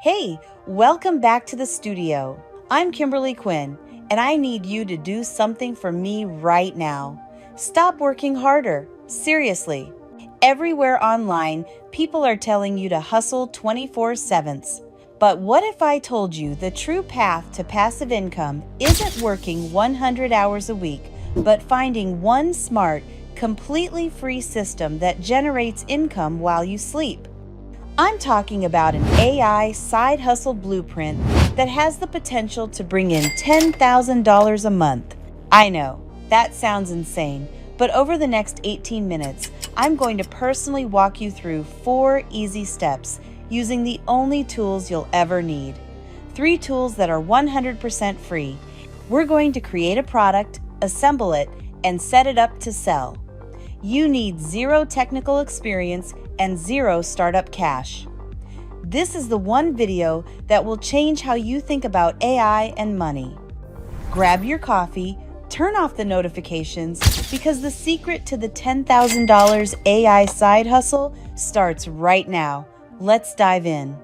Hey, welcome back to the studio. I'm Kimberly Quinn, and I need you to do something for me right now. Stop working harder. Seriously. Everywhere online, people are telling you to hustle 24/7. But what if I told you the true path to passive income isn't working 100 hours a week, but finding one smart, completely free system that generates income while you sleep? I'm talking about an AI side hustle blueprint that has the potential to bring in $10,000 a month. I know, that sounds insane, but over the next 18 minutes, I'm going to personally walk you through 4 easy steps using the only tools you'll ever need. 3 tools that are 100% free. We're going to create a product, assemble it, and set it up to sell. You need 0 technical experience and 0 startup cash. This is the one video that will change how you think about AI and money. Grab your coffee, turn off the notifications, because the secret to the $10,000 AI side hustle starts right now. Let's dive in.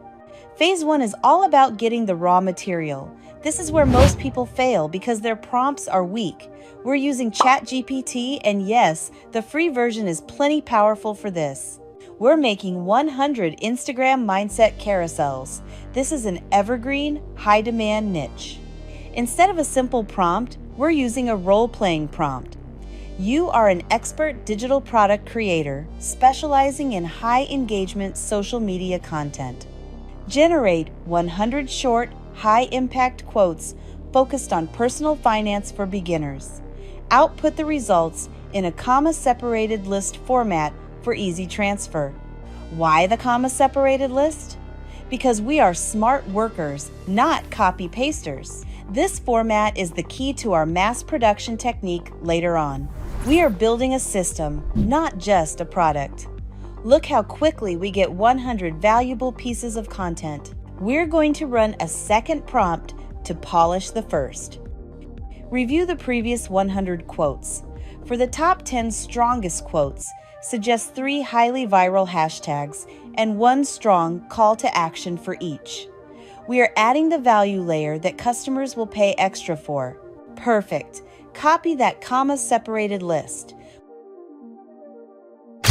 Phase 1 is all about getting the raw material. This is where most people fail because their prompts are weak. We're using ChatGPT, and yes, the free version is plenty powerful for this. We're making 100 Instagram mindset carousels. This is an evergreen, high-demand niche. Instead of a simple prompt, we're using a role-playing prompt. You are an expert digital product creator specializing in high-engagement social media content. Generate 100 short, high-impact quotes focused on personal finance for beginners. Output the results in a comma-separated list format for easy transfer. Why the comma-separated list? Because we are smart workers, not copy-pasters. This format is the key to our mass production technique later on. We are building a system, not just a product. Look how quickly we get 100 valuable pieces of content. We're going to run a second prompt to polish the first. Review the previous 100 quotes. For the top 10 strongest quotes, suggest 3 highly viral hashtags and 1 strong call to action for each. We are adding the value layer that customers will pay extra for. Perfect. Copy that comma-separated list.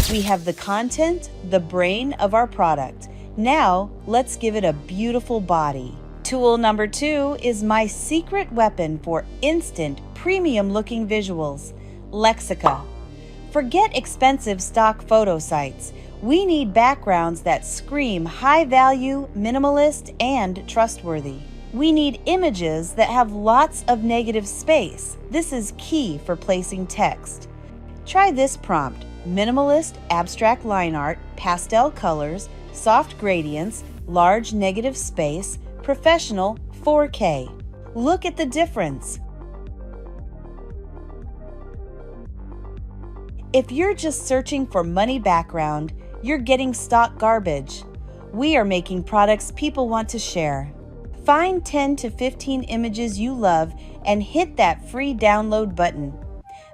We have the content, the brain of our product. Now, let's give it a beautiful body. Tool number 2 is my secret weapon for instant, premium-looking visuals, Lexica. Forget expensive stock photo sites. We need backgrounds that scream high value, minimalist, and trustworthy. We need images that have lots of negative space. This is key for placing text. Try this prompt: minimalist abstract line art, pastel colors, soft gradients, large negative space, professional 4K. Look at the difference. If you're just searching for money background, you're getting stock garbage. We are making products people want to share. Find 10 to 15 images you love and hit that free download button.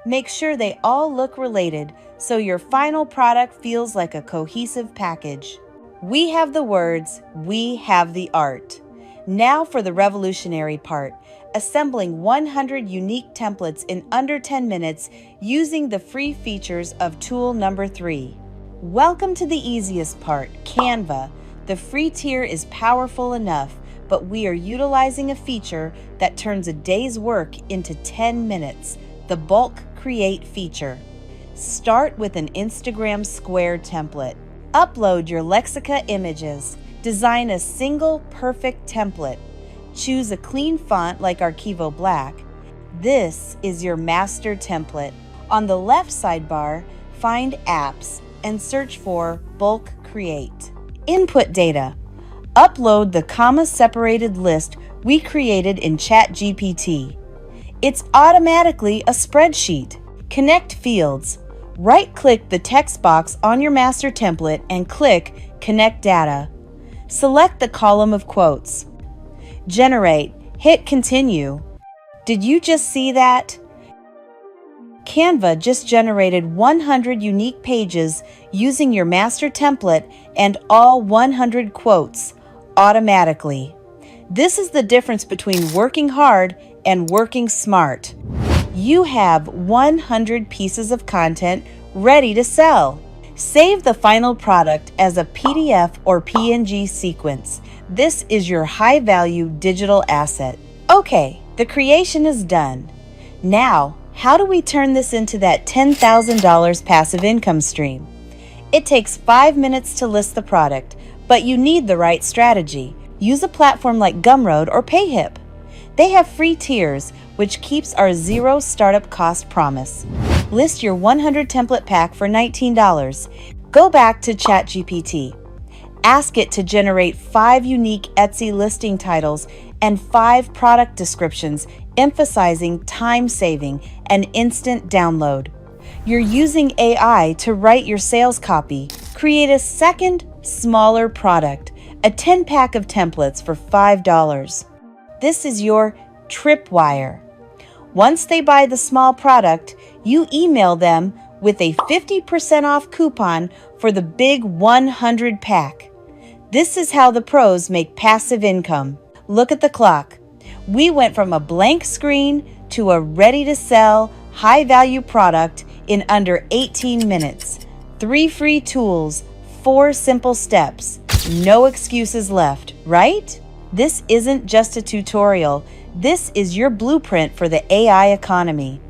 Make sure they all look related so your final product feels like a cohesive package. We have the words, we have the art. Now for the revolutionary part, assembling 100 unique templates in under 10 minutes using the free features of tool number 3. Welcome to the easiest part, Canva. The free tier is powerful enough, but we are utilizing a feature that turns a day's work into 10 minutes, the bulk create feature. Start with an Instagram square template. Upload your Lexica images. Design a single perfect template. Choose a clean font like Archivo Black. This is your master template. On the left sidebar, find Apps and search for Bulk Create. Input data. Upload the comma-separated list we created in ChatGPT. It's automatically a spreadsheet. Connect fields. Right-click the text box on your master template and click Connect Data. Select the column of quotes. Generate. Hit Continue. Did you just see that? Canva just generated 100 unique pages using your master template and all 100 quotes, automatically. This is the difference between working hard and working smart. You have 100 pieces of content ready to sell. Save the final product as a PDF or PNG sequence. This is your high-value digital asset. Okay, the creation is done. Now, how do we turn this into that $10,000 passive income stream? It takes 5 minutes to list the product, but you need the right strategy. Use a platform like Gumroad or PayHip. They have free tiers, which keeps our zero startup cost promise. List your 100 template pack for $19. Go back to ChatGPT. Ask it to generate 5 unique Etsy listing titles and 5 product descriptions emphasizing time saving and instant download. You're using AI to write your sales copy. Create a second, smaller product, a 10-pack of templates for $5. This is your tripwire. Once they buy the small product, you email them with a 50% off coupon for the big 100 pack. This is how the pros make passive income. Look at the clock. We went from a blank screen to a ready-to-sell, high-value product in under 18 minutes. 3 free tools, 4 simple steps. No excuses left, right? This isn't just a tutorial. This is your blueprint for the AI economy.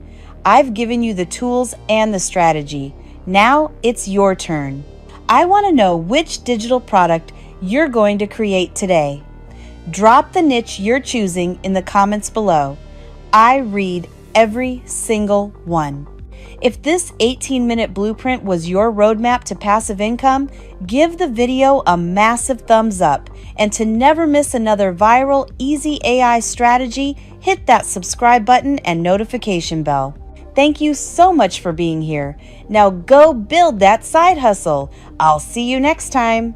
I've given you the tools and the strategy. Now it's your turn. I want to know which digital product you're going to create today. Drop the niche you're choosing in the comments below. I read every single one. If this 18-minute blueprint was your roadmap to passive income, give the video a massive thumbs up. And to never miss another viral, easy AI strategy, hit that subscribe button and notification bell. Thank you so much for being here. Now go build that side hustle. I'll see you next time.